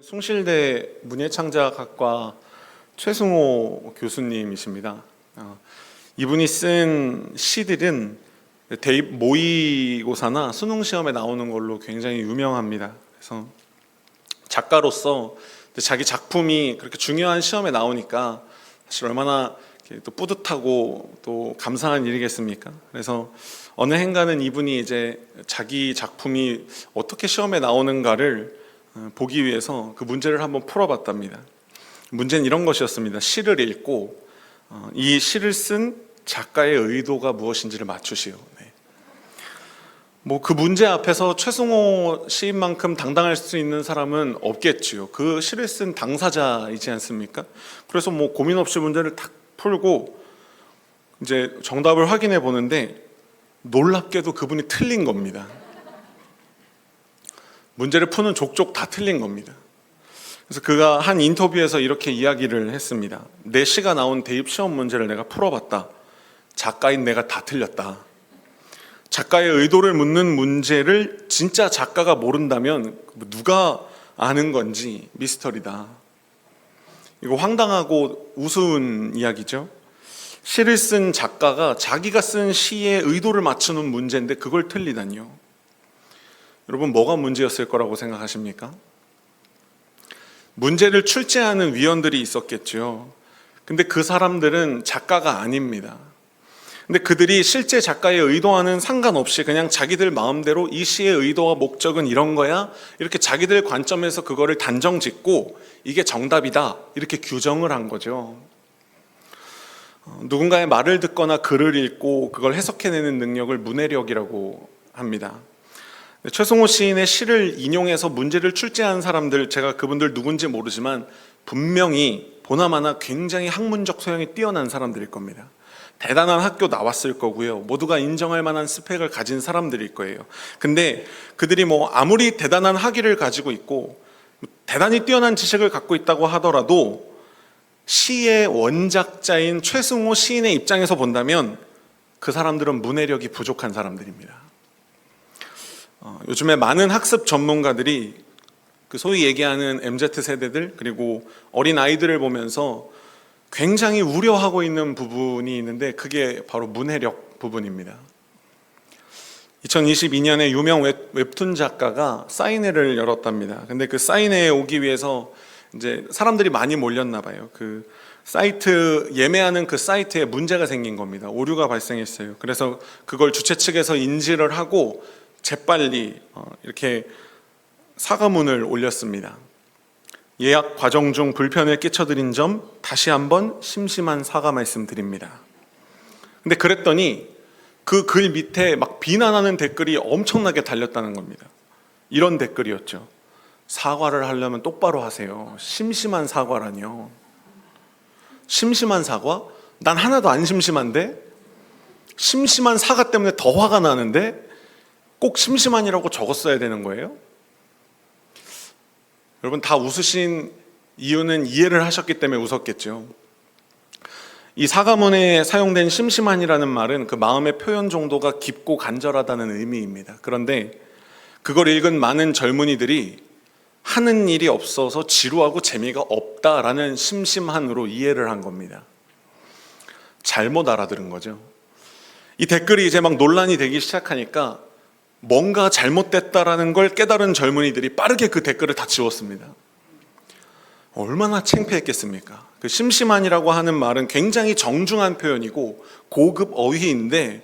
숭실대 문예창작학과 최승호 교수님이십니다. 이분이 쓴 시들은 대입 모의고사나 수능 시험에 나오는 걸로 굉장히 유명합니다. 그래서 작가로서 자기 작품이 그렇게 중요한 시험에 나오니까 사실 얼마나 또 뿌듯하고 또 감사한 일이겠습니까? 그래서 어느 행가는 이분이 이제 자기 작품이 어떻게 시험에 나오는가를 보기 위해서 그 문제를 한번 풀어봤답니다. 문제는 이런 것이었습니다. 시를 읽고 이 시를 쓴 작가의 의도가 무엇인지를 맞추시오. 그 문제 앞에서 최승호 시인만큼 당당할 수 있는 사람은 없겠지요. 그 시를 쓴 당사자이지 않습니까? 그래서 고민 없이 문제를 탁 풀고 이제 정답을 확인해 보는데 놀랍게도 그분이 틀린 겁니다. 문제를 푸는 족족 다 틀린 겁니다. 그래서 그가 한 인터뷰에서 이렇게 이야기를 했습니다. 내 시가 나온 대입 시험 문제를 내가 풀어봤다. 작가인 내가 다 틀렸다. 작가의 의도를 묻는 문제를 진짜 작가가 모른다면 누가 아는 건지 미스터리다. 이거 황당하고 우스운 이야기죠. 시를 쓴 작가가 자기가 쓴 시의 의도를 맞추는 문제인데 그걸 틀리다니요. 여러분, 뭐가 문제였을 거라고 생각하십니까? 문제를 출제하는 위원들이 있었겠죠. 근데 그 사람들은 작가가 아닙니다. 근데 그들이 실제 작가의 의도와는 상관없이 그냥 자기들 마음대로 이 시의 의도와 목적은 이런 거야, 이렇게 자기들 관점에서 그거를 단정 짓고 이게 정답이다, 이렇게 규정을 한 거죠. 누군가의 말을 듣거나 글을 읽고 그걸 해석해내는 능력을 문해력이라고 합니다. 최승호 시인의 시를 인용해서 문제를 출제한 사람들, 제가 그분들 누군지 모르지만 분명히 보나마나 굉장히 학문적 소양이 뛰어난 사람들일 겁니다. 대단한 학교 나왔을 거고요. 모두가 인정할 만한 스펙을 가진 사람들일 거예요. 근데 그들이 아무리 대단한 학위를 가지고 있고 대단히 뛰어난 지식을 갖고 있다고 하더라도 시의 원작자인 최승호 시인의 입장에서 본다면 그 사람들은 문해력이 부족한 사람들입니다. 요즘에 많은 학습 전문가들이 그 소위 얘기하는 MZ세대들 그리고 어린 아이들을 보면서 굉장히 우려하고 있는 부분이 있는데 그게 바로 문해력 부분입니다. 2022년에 유명 웹툰 작가가 사인회를 열었답니다. 근데 그 사인회에 오기 위해서 이제 사람들이 많이 몰렸나 봐요. 그 사이트 예매하는 그 사이트에 문제가 생긴 겁니다. 오류가 발생했어요. 그래서 그걸 주최 측에서 인지를 하고 재빨리 이렇게 사과문을 올렸습니다. 예약 과정 중 불편을 끼쳐드린 점 다시 한번 심심한 사과 말씀드립니다. 근데 그랬더니 그 글 밑에 막 비난하는 댓글이 엄청나게 달렸다는 겁니다. 이런 댓글이었죠. 사과를 하려면 똑바로 하세요. 심심한 사과라뇨. 심심한 사과? 난 하나도 안 심심한데? 심심한 사과 때문에 더 화가 나는데 꼭 심심한이라고 적었어야 되는 거예요? 여러분, 다 웃으신 이유는 이해를 하셨기 때문에 웃었겠죠. 이 사과문에 사용된 심심한이라는 말은 그 마음의 표현 정도가 깊고 간절하다는 의미입니다. 그런데 그걸 읽은 많은 젊은이들이 하는 일이 없어서 지루하고 재미가 없다라는 심심한으로 이해를 한 겁니다. 잘못 알아들은 거죠. 이 댓글이 이제 막 논란이 되기 시작하니까 뭔가 잘못됐다라는 걸 깨달은 젊은이들이 빠르게 그 댓글을 다 지웠습니다. 얼마나 창피했겠습니까? 그 심심한이라고 하는 말은 굉장히 정중한 표현이고 고급 어휘인데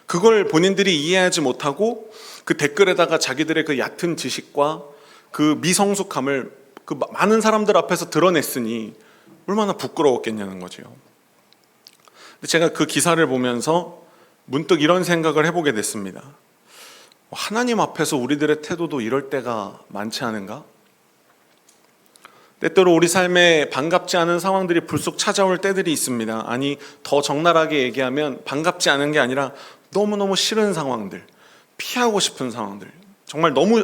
그걸 본인들이 이해하지 못하고 그 댓글에다가 자기들의 그 얕은 지식과 그 미성숙함을 그 많은 사람들 앞에서 드러냈으니 얼마나 부끄러웠겠냐는 거죠. 근데 제가 그 기사를 보면서 문득 이런 생각을 해보게 됐습니다. 하나님 앞에서 우리들의 태도도 이럴 때가 많지 않은가? 때때로 우리 삶에 반갑지 않은 상황들이 불쑥 찾아올 때들이 있습니다. 아니, 더 적나라하게 얘기하면 반갑지 않은 게 아니라 너무너무 싫은 상황들, 피하고 싶은 상황들, 정말 너무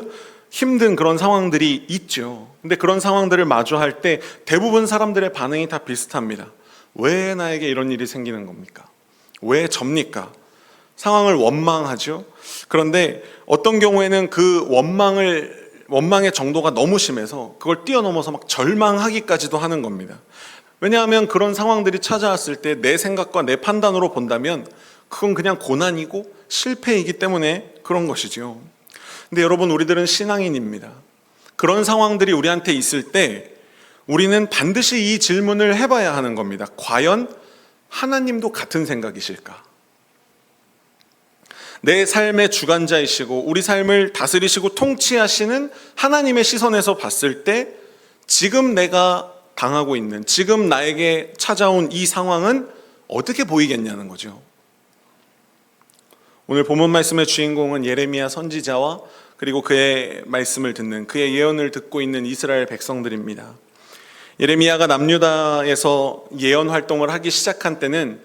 힘든 그런 상황들이 있죠. 근데 그런 상황들을 마주할 때 대부분 사람들의 반응이 다 비슷합니다. 왜 나에게 이런 일이 생기는 겁니까? 왜 접니까? 상황을 원망하죠. 그런데 어떤 경우에는 그 원망의 정도가 너무 심해서 그걸 뛰어넘어서 막 절망하기까지도 하는 겁니다. 왜냐하면 그런 상황들이 찾아왔을 때 내 생각과 내 판단으로 본다면 그건 그냥 고난이고 실패이기 때문에 그런 것이죠. 근데 여러분, 우리들은 신앙인입니다. 그런 상황들이 우리한테 있을 때 우리는 반드시 이 질문을 해봐야 하는 겁니다. 과연 하나님도 같은 생각이실까? 내 삶의 주관자이시고 우리 삶을 다스리시고 통치하시는 하나님의 시선에서 봤을 때 지금 내가 당하고 있는, 지금 나에게 찾아온 이 상황은 어떻게 보이겠냐는 거죠. 오늘 본문 말씀의 주인공은 예레미야 선지자와 그리고 그의 말씀을 듣는, 그의 예언을 듣고 있는 이스라엘 백성들입니다. 예레미야가 남유다에서 예언 활동을 하기 시작한 때는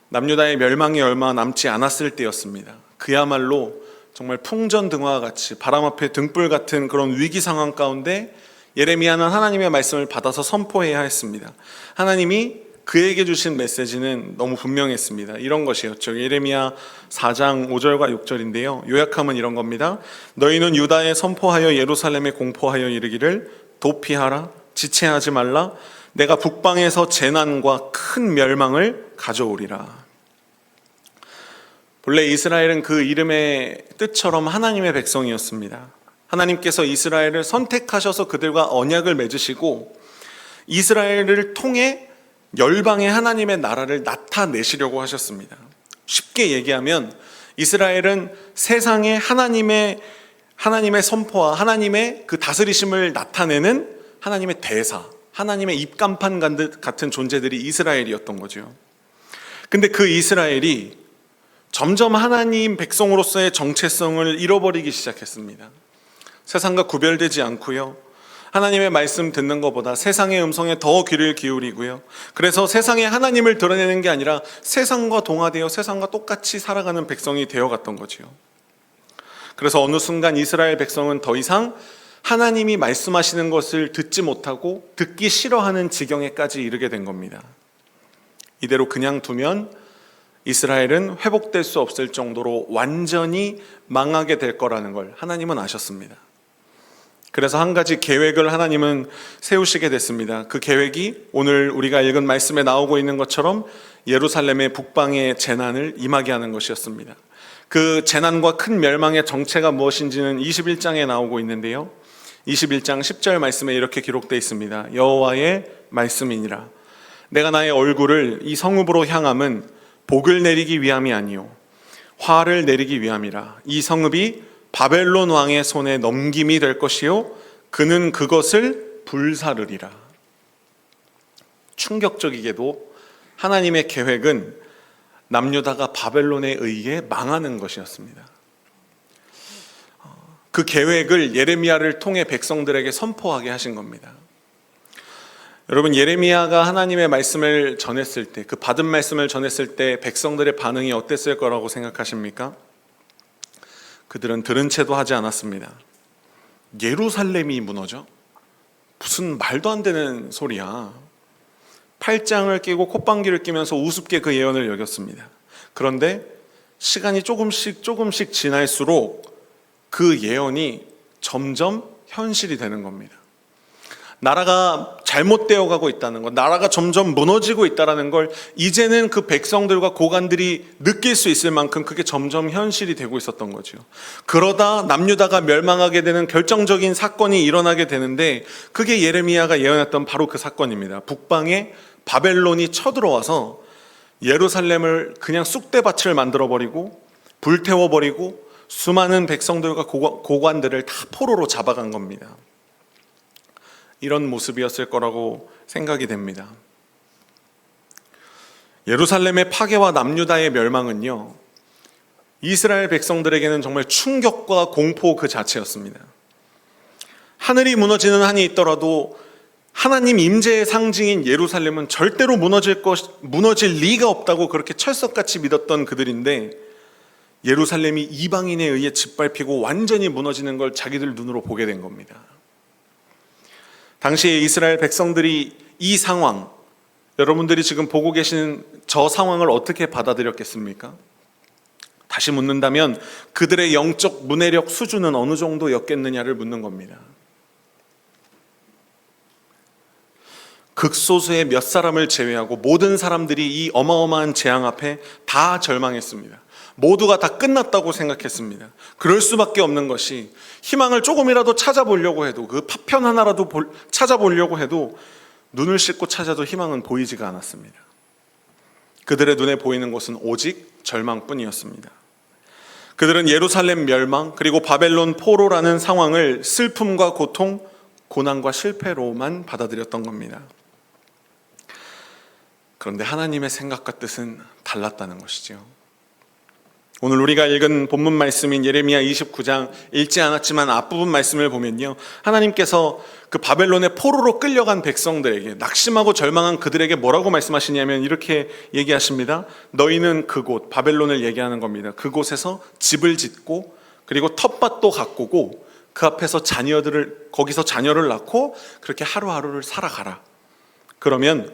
남유다의 멸망이 얼마 남지 않았을 때였습니다. 그야말로 정말 풍전등화와 같이 바람 앞에 등불 같은 그런 위기 상황 가운데 예레미야는 하나님의 말씀을 받아서 선포해야 했습니다. 하나님이 그에게 주신 메시지는 너무 분명했습니다. 이런 것이었죠. 예레미야 4장 5절과 6절인데요. 요약하면 이런 겁니다. 너희는 유다에 선포하여 예루살렘에 공포하여 이르기를 도피하라, 지체하지 말라. 내가 북방에서 재난과 큰 멸망을 가져오리라. 본래 이스라엘은 그 이름의 뜻처럼 하나님의 백성이었습니다. 하나님께서 이스라엘을 선택하셔서 그들과 언약을 맺으시고 이스라엘을 통해 열방의 하나님의 나라를 나타내시려고 하셨습니다. 쉽게 얘기하면 이스라엘은 세상에 하나님의 선포와 하나님의 그 다스리심을 나타내는 하나님의 대사, 하나님의 입간판 같은 존재들이 이스라엘이었던 거죠. 근데 그 이스라엘이 점점 하나님 백성으로서의 정체성을 잃어버리기 시작했습니다. 세상과 구별되지 않고요, 하나님의 말씀 듣는 것보다 세상의 음성에 더 귀를 기울이고요, 그래서 세상에 하나님을 드러내는 게 아니라 세상과 동화되어 세상과 똑같이 살아가는 백성이 되어갔던 거지요. 그래서 어느 순간 이스라엘 백성은 더 이상 하나님이 말씀하시는 것을 듣지 못하고 듣기 싫어하는 지경에까지 이르게 된 겁니다. 이대로 그냥 두면 이스라엘은 회복될 수 없을 정도로 완전히 망하게 될 거라는 걸 하나님은 아셨습니다. 그래서 한 가지 계획을 하나님은 세우시게 됐습니다. 그 계획이 오늘 우리가 읽은 말씀에 나오고 있는 것처럼 예루살렘의 북방의 재난을 임하게 하는 것이었습니다. 그 재난과 큰 멸망의 정체가 무엇인지는 21장에 나오고 있는데요, 21장 10절 말씀에 이렇게 기록되어 있습니다. 여호와의 말씀이니라. 내가 나의 얼굴을 이 성읍으로 향함은 복을 내리기 위함이 아니요 화를 내리기 위함이라. 이 성읍이 바벨론 왕의 손에 넘김이 될 것이요 그는 그것을 불사르리라. 충격적이게도 하나님의 계획은 남유다가 바벨론에 의해 망하는 것이었습니다. 그 계획을 예레미야를 통해 백성들에게 선포하게 하신 겁니다. 여러분, 예레미야가 하나님의 말씀을 전했을 때, 그 받은 말씀을 전했을 때 백성들의 반응이 어땠을 거라고 생각하십니까? 그들은 들은 채도 하지 않았습니다. 예루살렘이 무너져? 무슨 말도 안 되는 소리야. 팔짱을 끼고 콧방귀를 끼면서 우습게 그 예언을 여겼습니다. 그런데 시간이 조금씩 지날수록 그 예언이 점점 현실이 되는 겁니다. 나라가 잘못되어 가고 있다는 것, 나라가 점점 무너지고 있다는 걸 이제는 그 백성들과 고관들이 느낄 수 있을 만큼 그게 점점 현실이 되고 있었던 거죠. 그러다 남유다가 멸망하게 되는 결정적인 사건이 일어나게 되는데 그게 예레미야가 예언했던 바로 그 사건입니다. 북방에 바벨론이 쳐들어와서 예루살렘을 그냥 쑥대밭을 만들어버리고 불태워버리고 수많은 백성들과 고관들을 다 포로로 잡아간 겁니다. 이런 모습이었을 거라고 생각이 됩니다. 예루살렘의 파괴와 남유다의 멸망은요, 이스라엘 백성들에게는 정말 충격과 공포 그 자체였습니다. 하늘이 무너지는 한이 있더라도 하나님 임재의 상징인 예루살렘은 절대로 무너질 리가 없다고 그렇게 철석같이 믿었던 그들인데 예루살렘이 이방인에 의해 짓밟히고 완전히 무너지는 걸 자기들 눈으로 보게 된 겁니다. 당시에 이스라엘 백성들이 이 상황, 여러분들이 지금 보고 계시는 저 상황을 어떻게 받아들였겠습니까? 다시 묻는다면 그들의 영적 문해력 수준은 어느 정도였겠느냐를 묻는 겁니다. 극소수의 몇 사람을 제외하고 모든 사람들이 이 어마어마한 재앙 앞에 다 절망했습니다. 모두가 다 끝났다고 생각했습니다. 그럴 수밖에 없는 것이 희망을 조금이라도 찾아보려고 해도, 그 파편 하나라도 찾아보려고 해도 눈을 씻고 찾아도 희망은 보이지가 않았습니다. 그들의 눈에 보이는 것은 오직 절망뿐이었습니다. 그들은 예루살렘 멸망 그리고 바벨론 포로라는 상황을 슬픔과 고통, 고난과 실패로만 받아들였던 겁니다. 그런데 하나님의 생각과 뜻은 달랐다는 것이죠. 오늘 우리가 읽은 본문 말씀인 예레미야 29장, 읽지 않았지만 앞부분 말씀을 보면요, 하나님께서 그 바벨론의 포로로 끌려간 백성들에게, 낙심하고 절망한 그들에게 뭐라고 말씀하시냐면 이렇게 얘기하십니다. 너희는 그곳, 바벨론을 얘기하는 겁니다. 그곳에서 집을 짓고 그리고 텃밭도 가꾸고 그 앞에서 거기서 자녀를 낳고 그렇게 하루하루를 살아가라. 그러면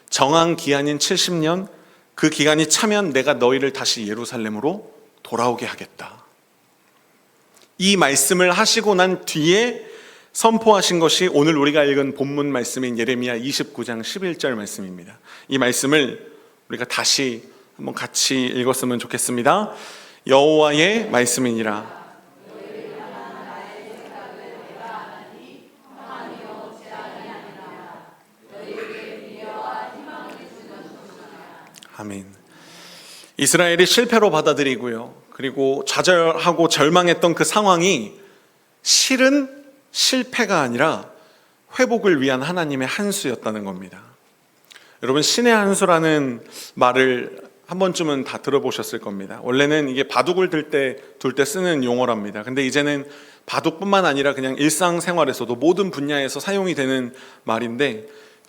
정한 기한인 70년, 그 기간이 차면 내가 너희를 다시 예루살렘으로 돌아오게 하겠다. 이 말씀을 하시고 난 뒤에 선포하신 것이 오늘 우리가 읽은 본문 말씀인 예레미야 29장 11절 말씀입니다. 이 말씀을 우리가 다시 한번 같이 읽었으면 좋겠습니다. 여호와의 말씀이니라. 아멘. 이스라엘이 실패로 받아들이고요, 그리고 좌절하고 절망했던 그 상황이 실은 실패가 아니라 회복을 위한 하나님의 한 수였다는 겁니다. 여러분, 신의 한 수라는 말을 한 번쯤은 다 들어보셨을 겁니다. 원래는 이게 바둑을 둘 때 쓰는 용어랍니다. 근데 이제는 바둑뿐만 아니라 그냥 일상생활에서도 모든 분야에서 사용이 되는 말인데,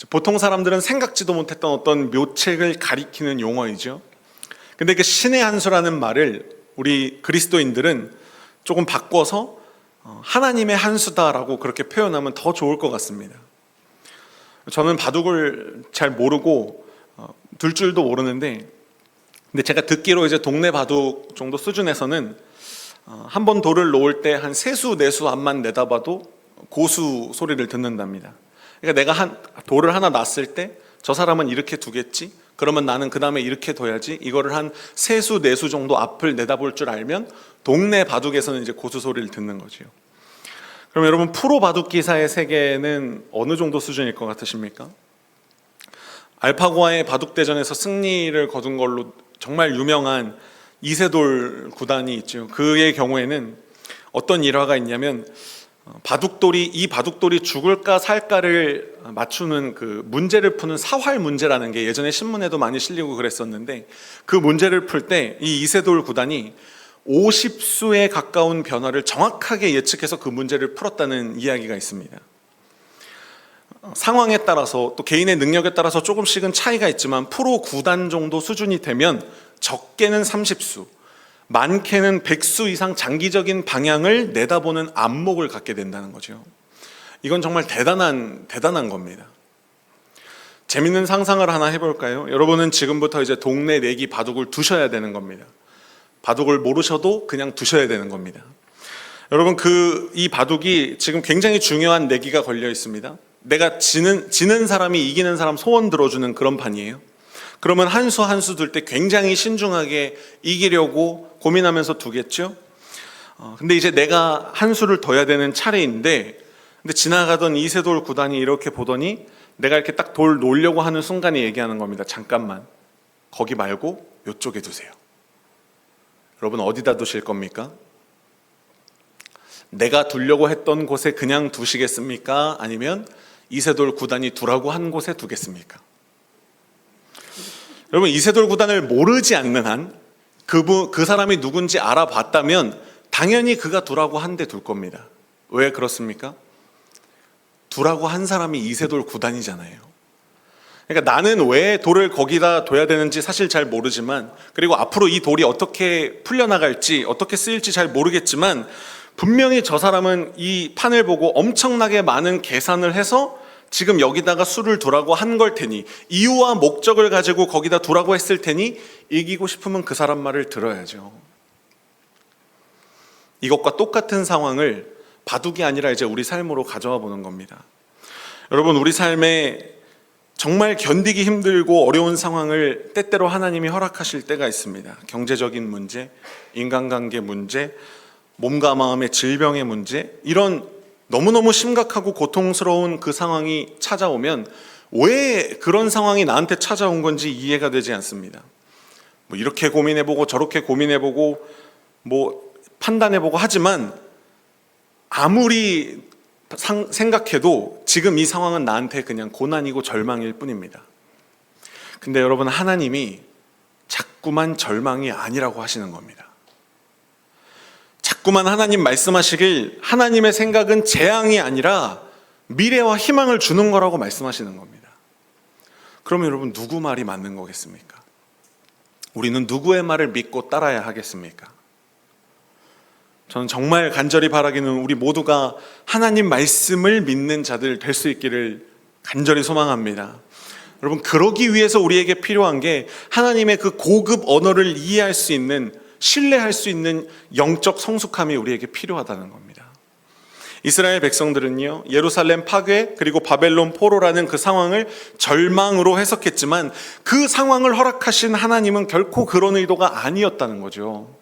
보통 사람들은 생각지도 못했던 어떤 묘책을 가리키는 용어이죠. 근데 그 신의 한 수라는 말을 우리 그리스도인들은 조금 바꿔서 하나님의 한 수다라고 그렇게 표현하면 더 좋을 것 같습니다. 저는 바둑을 잘 모르고 둘 줄도 모르는데, 근데 제가 듣기로 이제 동네 바둑 정도 수준에서는 한 번 돌을 놓을 때 한 세수 네수 앞만 내다봐도 고수 소리를 듣는답니다. 그러니까 내가 돌을 하나 놨을 때 저 사람은 이렇게 두겠지, 그러면 나는 그 다음에 이렇게 둬야지, 이거를 한 세수 네수 정도 앞을 내다볼 줄 알면 동네 바둑에서는 이제 고수 소리를 듣는 거죠. 그럼 여러분, 프로 바둑 기사의 세계는 어느 정도 수준일 것 같으십니까? 알파고와의 바둑대전에서 승리를 거둔 걸로 정말 유명한 이세돌 구단이 있죠. 그의 경우에는 어떤 일화가 있냐면, 이 바둑돌이 죽을까 살까를 맞추는 그 문제를 푸는 사활 문제라는 게 예전에 신문에도 많이 실리고 그랬었는데, 그 문제를 풀 때 이 이세돌 구단이 50수에 가까운 변화를 정확하게 예측해서 그 문제를 풀었다는 이야기가 있습니다. 상황에 따라서 또 개인의 능력에 따라서 조금씩은 차이가 있지만 프로 구단 정도 수준이 되면 적게는 30수, 많게는 100수 이상 장기적인 방향을 내다보는 안목을 갖게 된다는 거죠. 이건 정말 대단한 겁니다. 재밌는 상상을 하나 해볼까요? 여러분은 지금부터 이제 동네 내기 바둑을 두셔야 되는 겁니다. 바둑을 모르셔도 그냥 두셔야 되는 겁니다. 여러분, 이 바둑이 지금 굉장히 중요한 내기가 걸려 있습니다. 내가 지는 사람이 이기는 사람 소원 들어주는 그런 판이에요. 그러면 한 수 둘 때 굉장히 신중하게 이기려고 고민하면서 두겠죠. 근데 이제 내가 한 수를 둬야 되는 차례인데, 근데 지나가던 이세돌 구단이 이렇게 보더니 내가 이렇게 딱 돌 놓으려고 하는 순간에 얘기하는 겁니다. 잠깐만, 거기 말고 이쪽에 두세요. 여러분, 어디다 두실 겁니까? 내가 두려고 했던 곳에 그냥 두시겠습니까? 아니면 이세돌 구단이 두라고 한 곳에 두겠습니까? 여러분, 이세돌 구단을 모르지 않는 한, 그 사람이 누군지 알아봤다면 당연히 그가 두라고 한 데 둘 겁니다. 왜 그렇습니까? 두라고 한 사람이 이세돌 구단이잖아요. 그러니까 나는 왜 돌을 거기다 둬야 되는지 사실 잘 모르지만, 그리고 앞으로 이 돌이 어떻게 풀려나갈지, 어떻게 쓰일지 잘 모르겠지만, 분명히 저 사람은 이 판을 보고 엄청나게 많은 계산을 해서 지금 여기다가 수를 두라고 한 걸 테니, 이유와 목적을 가지고 거기다 두라고 했을 테니 이기고 싶으면 그 사람 말을 들어야죠. 이것과 똑같은 상황을 바둑이 아니라 이제 우리 삶으로 가져와 보는 겁니다. 여러분, 우리 삶에 정말 견디기 힘들고 어려운 상황을 때때로 하나님이 허락하실 때가 있습니다. 경제적인 문제, 인간관계 문제, 몸과 마음의 질병의 문제, 이런 너무너무 심각하고 고통스러운 그 상황이 찾아오면 왜 그런 상황이 나한테 찾아온 건지 이해가 되지 않습니다. 뭐 이렇게 고민해보고 저렇게 고민해보고 뭐 판단해보고 하지만 아무리 생각해도 지금 이 상황은 나한테 그냥 고난이고 절망일 뿐입니다. 근데 여러분, 하나님이 자꾸만 절망이 아니라고 하시는 겁니다. 자꾸만 하나님 말씀하시길 하나님의 생각은 재앙이 아니라 미래와 희망을 주는 거라고 말씀하시는 겁니다. 그러면 여러분, 누구 말이 맞는 거겠습니까? 우리는 누구의 말을 믿고 따라야 하겠습니까? 저는 정말 간절히 바라기는 우리 모두가 하나님 말씀을 믿는 자들 될 수 있기를 간절히 소망합니다. 여러분, 그러기 위해서 우리에게 필요한 게 하나님의 그 고급 언어를 이해할 수 있는, 신뢰할 수 있는 영적 성숙함이 우리에게 필요하다는 겁니다. 이스라엘 백성들은요, 예루살렘 파괴 그리고 바벨론 포로라는 그 상황을 절망으로 해석했지만 그 상황을 허락하신 하나님은 결코 그런 의도가 아니었다는 거죠.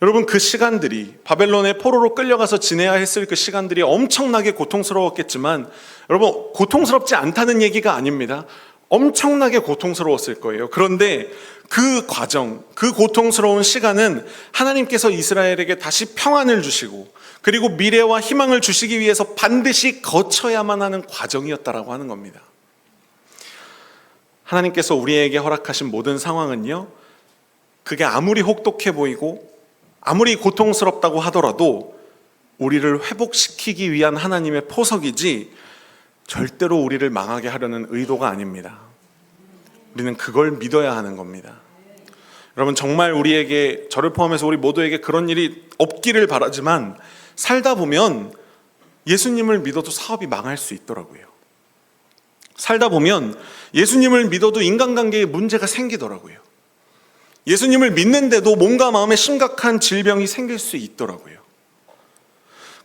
여러분, 그 시간들이, 바벨론의 포로로 끌려가서 지내야 했을 그 시간들이 엄청나게 고통스러웠겠지만, 여러분, 고통스럽지 않다는 얘기가 아닙니다. 엄청나게 고통스러웠을 거예요. 그런데 그 과정, 그 고통스러운 시간은 하나님께서 이스라엘에게 다시 평안을 주시고 그리고 미래와 희망을 주시기 위해서 반드시 거쳐야만 하는 과정이었다라고 하는 겁니다. 하나님께서 우리에게 허락하신 모든 상황은요, 그게 아무리 혹독해 보이고 아무리 고통스럽다고 하더라도 우리를 회복시키기 위한 하나님의 포석이지 절대로 우리를 망하게 하려는 의도가 아닙니다. 우리는 그걸 믿어야 하는 겁니다. 여러분, 정말 우리에게, 저를 포함해서 우리 모두에게 그런 일이 없기를 바라지만 살다 보면 예수님을 믿어도 사업이 망할 수 있더라고요. 살다 보면 예수님을 믿어도 인간관계에 문제가 생기더라고요. 예수님을 믿는데도 몸과 마음에 심각한 질병이 생길 수 있더라고요.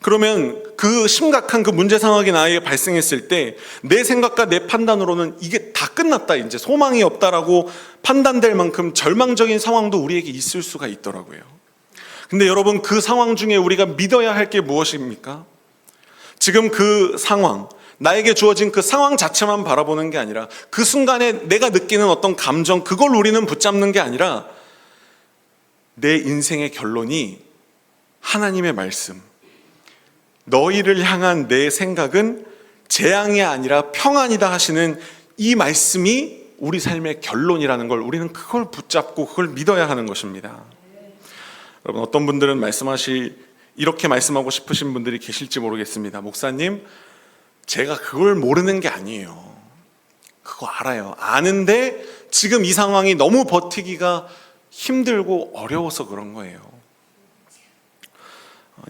그러면 그 심각한 그 문제 상황이 나에게 발생했을 때 내 생각과 내 판단으로는 이게 다 끝났다, 이제 소망이 없다라고 판단될 만큼 절망적인 상황도 우리에게 있을 수가 있더라고요. 근데 여러분, 그 상황 중에 우리가 믿어야 할 게 무엇입니까? 지금 그 상황, 나에게 주어진 그 상황 자체만 바라보는 게 아니라 그 순간에 내가 느끼는 어떤 감정, 그걸 우리는 붙잡는 게 아니라 내 인생의 결론이 하나님의 말씀, 너희를 향한 내 생각은 재앙이 아니라 평안이다 하시는 이 말씀이 우리 삶의 결론이라는 걸, 우리는 그걸 붙잡고 그걸 믿어야 하는 것입니다. 여러분, 어떤 분들은 이렇게 말씀하고 싶으신 분들이 계실지 모르겠습니다. 목사님, 제가 그걸 모르는 게 아니에요. 그거 알아요. 아는데 지금 이 상황이 너무 버티기가 힘들고 어려워서 그런 거예요.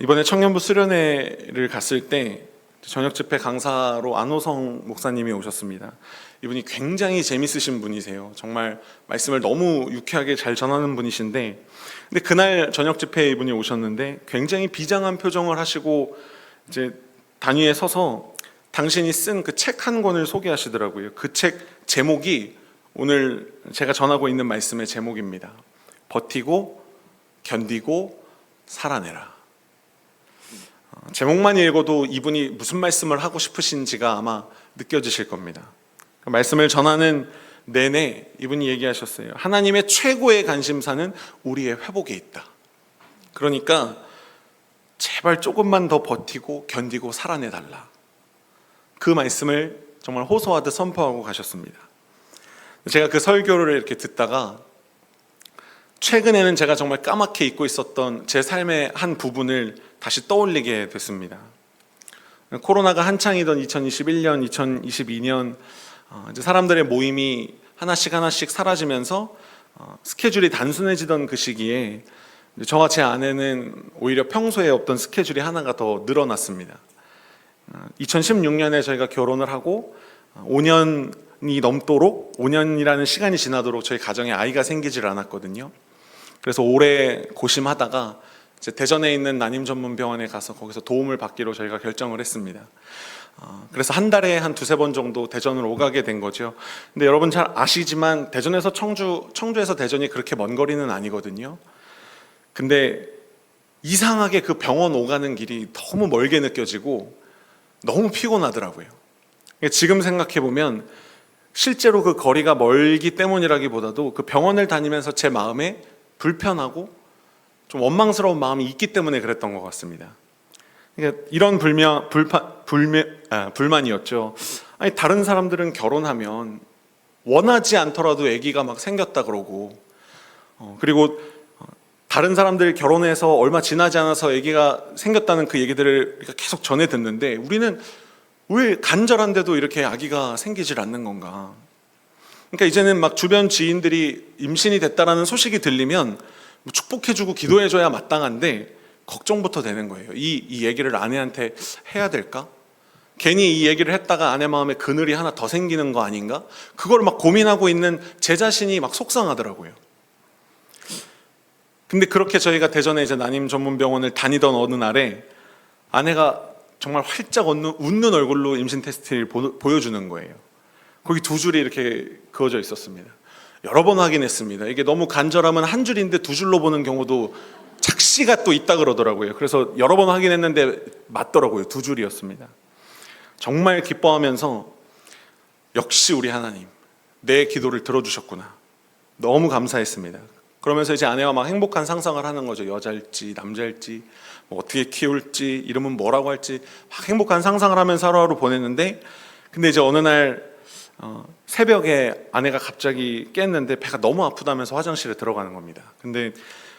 이번에 청년부 수련회를 갔을 때 저녁 집회 강사로 안호성 목사님이 오셨습니다. 이분이 굉장히 재밌으신 분이세요. 정말 말씀을 너무 유쾌하게 잘 전하는 분이신데, 근데 그날 저녁 집회에 이분이 오셨는데 굉장히 비장한 표정을 하시고 이제 단위에 서서 당신이 쓴 그 책 한 권을 소개하시더라고요. 그 책 제목이 오늘 제가 전하고 있는 말씀의 제목입니다. 버티고 견디고 살아내라. 제목만 읽어도 이분이 무슨 말씀을 하고 싶으신지가 아마 느껴지실 겁니다. 그 말씀을 전하는 내내 이분이 얘기하셨어요. 하나님의 최고의 관심사는 우리의 회복에 있다. 그러니까 제발 조금만 더 버티고 견디고 살아내달라. 그 말씀을 정말 호소하듯 선포하고 가셨습니다. 제가 그 설교를 이렇게 듣다가 최근에는 제가 정말 까맣게 잊고 있었던 제 삶의 한 부분을 다시 떠올리게 됐습니다. 코로나가 한창이던 2021년, 2022년 이제 사람들의 모임이 하나씩 사라지면서 스케줄이 단순해지던 그 시기에 저와 제 아내는 오히려 평소에 없던 스케줄이 하나가 더 늘어났습니다. 2016년에 저희가 결혼을 하고 5년이 넘도록, 5년이라는 시간이 지나도록 저희 가정에 아이가 생기질 않았거든요. 그래서 오래 고심하다가 이제 대전에 있는 난임전문병원에 가서 거기서 도움을 받기로 저희가 결정을 했습니다. 그래서 한 달에 한 두세 번 정도 대전을 오가게 된 거죠. 근데 여러분 잘 아시지만 대전에서 청주에서 대전이 그렇게 먼 거리는 아니거든요. 근데 이상하게 그 병원 오가는 길이 너무 멀게 느껴지고 너무 피곤하더라고요. 지금 생각해보면 실제로 그 거리가 멀기 때문이라기보다도 그 병원을 다니면서 제 마음에 불편하고 좀 원망스러운 마음이 있기 때문에 그랬던 것 같습니다. 그러니까 이런 불만이었죠. 아니, 다른 사람들은 결혼하면 원하지 않더라도 아기가 막 생겼다 그러고, 그리고 다른 사람들 결혼해서 얼마 지나지 않아서 아기가 생겼다는 그 얘기들을 계속 전해 듣는데 우리는 왜 간절한데도 이렇게 아기가 생기질 않는 건가? 그러니까 이제는 막 주변 지인들이 임신이 됐다라는 소식이 들리면 뭐 축복해주고 기도해줘야 마땅한데 걱정부터 되는 거예요. 이 얘기를 아내한테 해야 될까? 괜히 이 얘기를 했다가 아내 마음에 그늘이 하나 더 생기는 거 아닌가? 그걸 막 고민하고 있는 제 자신이 막 속상하더라고요. 근데 그렇게 저희가 대전에 이제 난임전문병원을 다니던 어느 날에 아내가 정말 활짝 웃는 얼굴로 임신 테스트를 보여주는 거예요. 거기 두 줄이 이렇게 그어져 있었습니다. 여러 번 확인했습니다. 이게 너무 간절하면 한 줄인데 두 줄로 보는 경우도 착시가 또 있다 그러더라고요. 그래서 여러 번 확인했는데 맞더라고요. 두 줄이었습니다. 정말 기뻐하면서 역시 우리 하나님, 내 기도를 들어주셨구나. 너무 감사했습니다. 그러면서 이제 아내와 막 행복한 상상을 하는 거죠. 여자일지 남자일지 뭐 어떻게 키울지 이름은 뭐라고 할지 막 행복한 상상을 하면서 하루하루 보냈는데, 근데 이제 어느 날 새벽에 아내가 갑자기 깼는데 배가 너무 아프다면서 화장실에 들어가는 겁니다. 근데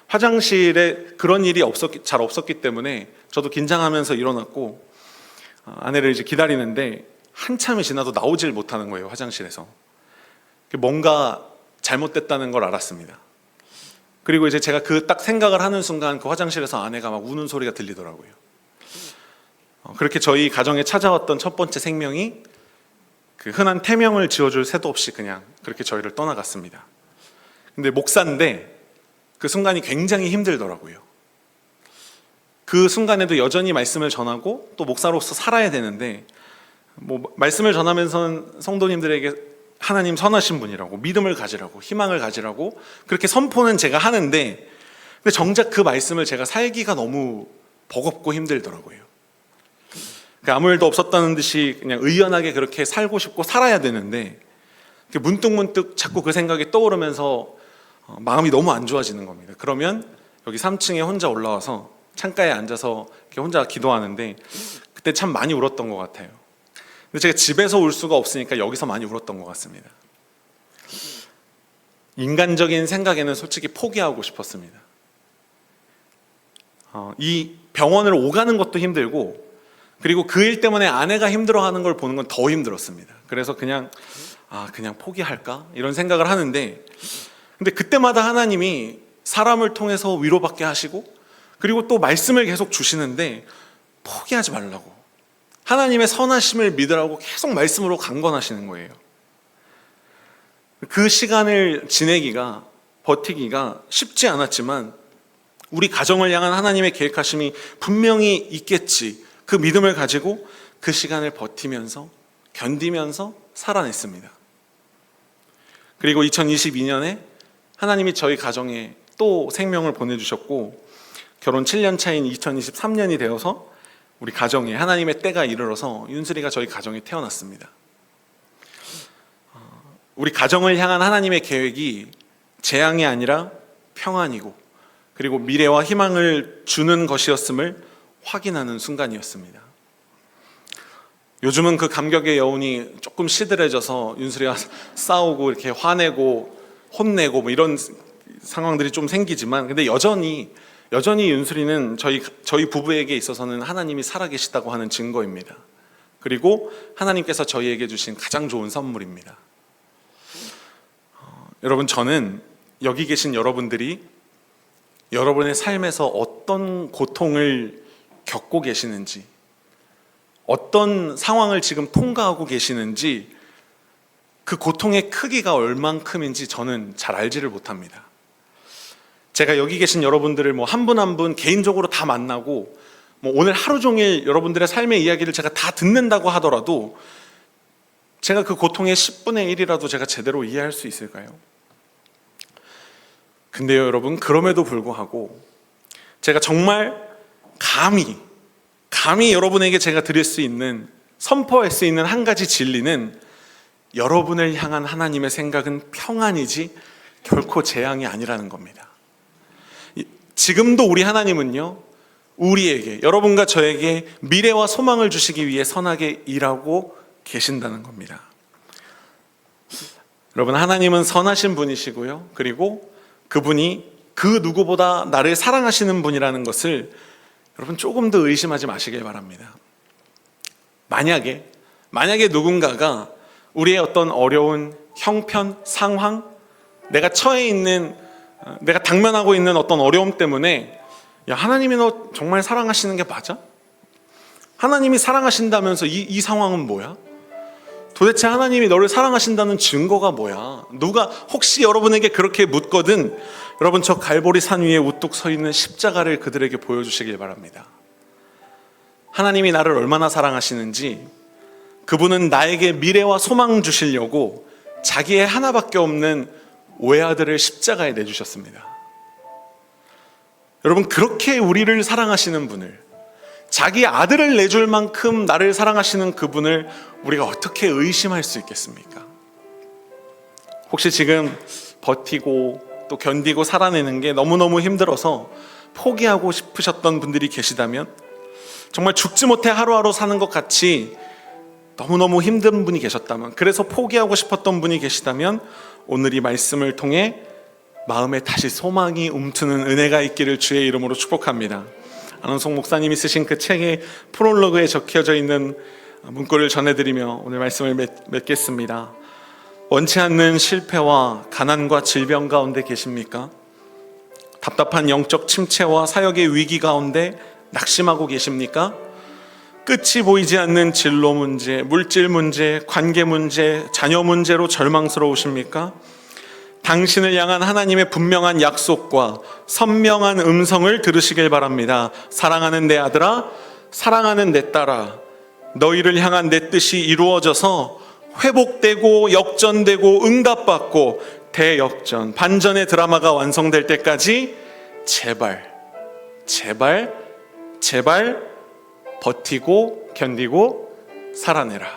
화장실에 그런 일이 잘 없었기 때문에 저도 긴장하면서 일어났고 아내를 이제 기다리는데 한참이 지나도 나오질 못하는 거예요. 화장실에서. 뭔가 잘못됐다는 걸 알았습니다. 그리고 이제 제가 그 딱 생각을 하는 순간 그 화장실에서 아내가 막 우는 소리가 들리더라고요. 그렇게 저희 가정에 찾아왔던 첫 번째 생명이 그 흔한 태명을 지어줄 새도 없이 그냥 그렇게 저희를 떠나갔습니다. 근데 목사인데 그 순간이 굉장히 힘들더라고요. 그 순간에도 여전히 말씀을 전하고 또 목사로서 살아야 되는데, 뭐 말씀을 전하면서는 성도님들에게 하나님 선하신 분이라고, 믿음을 가지라고, 희망을 가지라고 그렇게 선포는 제가 하는데, 근데 정작 그 말씀을 제가 살기가 너무 버겁고 힘들더라고요. 그러니까 아무 일도 없었다는 듯이 그냥 의연하게 그렇게 살고 싶고 살아야 되는데 문득문득 자꾸 그 생각이 떠오르면서 마음이 너무 안 좋아지는 겁니다. 그러면 여기 3층에 혼자 올라와서 창가에 앉아서 이렇게 혼자 기도하는데 그때 참 많이 울었던 것 같아요. 근데 제가 집에서 울 수가 없으니까 여기서 많이 울었던 것 같습니다. 인간적인 생각에는 솔직히 포기하고 싶었습니다. 이 병원을 오가는 것도 힘들고, 그리고 그 일 때문에 아내가 힘들어하는 걸 보는 건 더 힘들었습니다. 그래서 그냥 포기할까? 이런 생각을 하는데, 근데 그때마다 하나님이 사람을 통해서 위로받게 하시고, 그리고 또 말씀을 계속 주시는데 포기하지 말라고, 하나님의 선하심을 믿으라고 계속 말씀으로 강권하시는 거예요. 그 시간을 버티기가 쉽지 않았지만 우리 가정을 향한 하나님의 계획하심이 분명히 있겠지, 그 믿음을 가지고 그 시간을 버티면서 견디면서 살아냈습니다. 그리고 2022년에 하나님이 저희 가정에 또 생명을 보내주셨고, 결혼 7년 차인 2023년이 되어서 우리 가정에 하나님의 때가 이르러서 윤슬이가 저희 가정에 태어났습니다. 우리 가정을 향한 하나님의 계획이 재앙이 아니라 평안이고, 그리고 미래와 희망을 주는 것이었음을 확인하는 순간이었습니다. 요즘은 그 감격의 여운이 조금 시들해져서 윤슬이가 싸우고 이렇게 화내고 혼내고 뭐 이런 상황들이 좀 생기지만, 근데 여전히 윤슬이는 저희 부부에게 있어서는 하나님이 살아계시다고 하는 증거입니다. 그리고 하나님께서 저희에게 주신 가장 좋은 선물입니다. 여러분, 저는 여기 계신 여러분들이 여러분의 삶에서 어떤 고통을 겪고 계시는지, 어떤 상황을 지금 통과하고 계시는지, 그 고통의 크기가 얼만큼인지 저는 잘 알지를 못합니다. 제가 여기 계신 여러분들을 뭐 한 분 한 분 개인적으로 다 만나고 뭐 오늘 하루 종일 여러분들의 삶의 이야기를 제가 다 듣는다고 하더라도 제가 그 고통의 10분의 1이라도 제가 제대로 이해할 수 있을까요? 근데요 여러분, 그럼에도 불구하고 제가 정말 감히 여러분에게 제가 드릴 수 있는, 선포할 수 있는 한 가지 진리는, 여러분을 향한 하나님의 생각은 평안이지 결코 재앙이 아니라는 겁니다. 지금도 우리 하나님은요, 우리에게, 여러분과 저에게 미래와 소망을 주시기 위해 선하게 일하고 계신다는 겁니다. 여러분, 하나님은 선하신 분이시고요, 그리고 그분이 그 누구보다 나를 사랑하시는 분이라는 것을 여러분 조금 더 의심하지 마시길 바랍니다. 만약에 누군가가 우리의 어떤 어려운 형편, 상황, 내가 당면하고 있는 어떤 어려움 때문에 야, 하나님이 너 정말 사랑하시는 게 맞아? 하나님이 사랑하신다면서 이 상황은 뭐야? 도대체 하나님이 너를 사랑하신다는 증거가 뭐야? 누가 혹시 여러분에게 그렇게 묻거든, 여러분 저 갈보리 산 위에 우뚝 서 있는 십자가를 그들에게 보여주시길 바랍니다. 하나님이 나를 얼마나 사랑하시는지, 그분은 나에게 미래와 소망 주시려고 자기의 하나밖에 없는 외아들을 십자가에 내주셨습니다. 여러분, 그렇게 우리를 사랑하시는 분을, 자기 아들을 내줄 만큼 나를 사랑하시는 그분을 우리가 어떻게 의심할 수 있겠습니까? 혹시 지금 버티고 또 견디고 살아내는 게 너무너무 힘들어서 포기하고 싶으셨던 분들이 계시다면, 정말 죽지 못해 하루하루 사는 것 같이 너무너무 힘든 분이 계셨다면, 그래서 포기하고 싶었던 분이 계시다면, 오늘 이 말씀을 통해 마음에 다시 소망이 움트는 은혜가 있기를 주의 이름으로 축복합니다. 안원송 목사님이 쓰신 그 책의 프롤로그에 적혀져 있는 문구를 전해드리며 오늘 말씀을 맺겠습니다. 원치 않는 실패와 가난과 질병 가운데 계십니까? 답답한 영적 침체와 사역의 위기 가운데 낙심하고 계십니까? 끝이 보이지 않는 진로 문제, 물질 문제, 관계 문제, 자녀 문제로 절망스러우십니까? 당신을 향한 하나님의 분명한 약속과 선명한 음성을 들으시길 바랍니다. 사랑하는 내 아들아, 사랑하는 내 딸아, 너희를 향한 내 뜻이 이루어져서 회복되고 역전되고 응답받고 대역전, 반전의 드라마가 완성될 때까지 제발 버티고 견디고 살아내라.